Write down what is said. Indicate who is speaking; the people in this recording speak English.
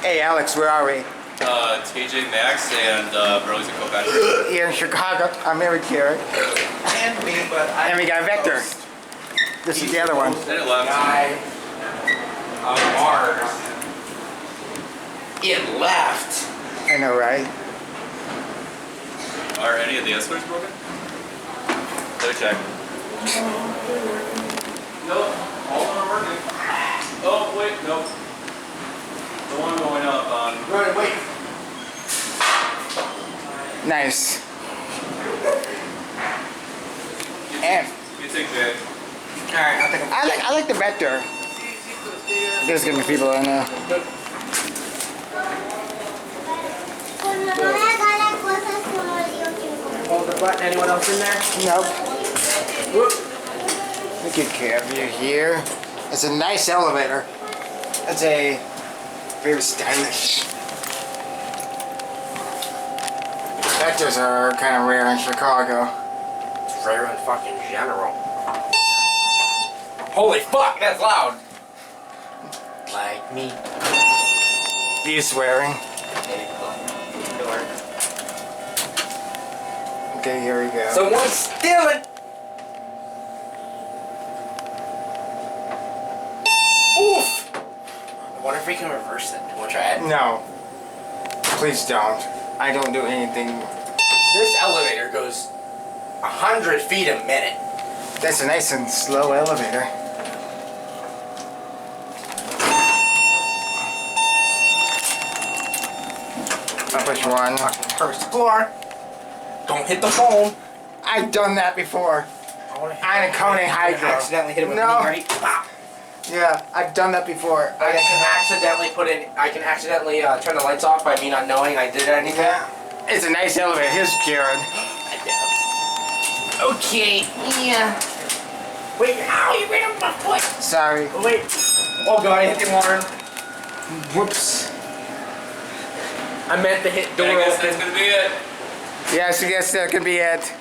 Speaker 1: Hey Alex, where are we?
Speaker 2: T.J.Maxx and Burlington co-factory.
Speaker 1: Here in Chicago. I'm Eric here.
Speaker 3: And me, but
Speaker 1: And we got Vector. This is the other one.
Speaker 2: Then it left.
Speaker 3: guy of Mars. It left.
Speaker 1: I know, right?
Speaker 2: Are any of the escalators broken? Let me check. Nope, all of them are working. Oh, wait, nope. The one going up on...
Speaker 3: Right, wait.
Speaker 1: Nice. And
Speaker 2: You take that.
Speaker 3: Alright, I'll take a
Speaker 1: I like the Vector. There's gonna be people in there.
Speaker 3: hold the button. Anyone else in there?
Speaker 1: Nope.
Speaker 3: Whoop.
Speaker 1: We take care of you here. It's a nice elevator. It's a very stylish. Vectors are kind of rare in Chicago.
Speaker 3: Rare in fucking general. Holy fuck, that's loud. Like me.
Speaker 1: You swearing? Okay, here we go.
Speaker 3: Someone's stealing. Oof. I wonder if we can reverse it. We'll try it.
Speaker 1: No. Please don't. I don't do anything.
Speaker 3: This elevator goes 100 feet a minute.
Speaker 1: That's a nice and slow elevator. I'll push one.
Speaker 3: First floor. Don't hit the phone.
Speaker 1: I've done that before. On a Coney Hydro.
Speaker 3: Accidentally hit it with
Speaker 1: No.
Speaker 3: me, right? Pop.
Speaker 1: Yeah, I've done that before.
Speaker 3: I can accidentally turn the lights off by me not knowing I did anything.
Speaker 1: Yeah. It's a nice elevator. Here's Kieran.
Speaker 3: Okay, yeah. Wait, ow, you ran up my foot.
Speaker 1: Sorry.
Speaker 3: Oh, wait. Oh god, I hit the alarm.
Speaker 1: Whoops.
Speaker 3: I meant to hit door
Speaker 2: I guess
Speaker 3: open.
Speaker 2: that's gonna be it.
Speaker 1: Yes, I guess that could be it.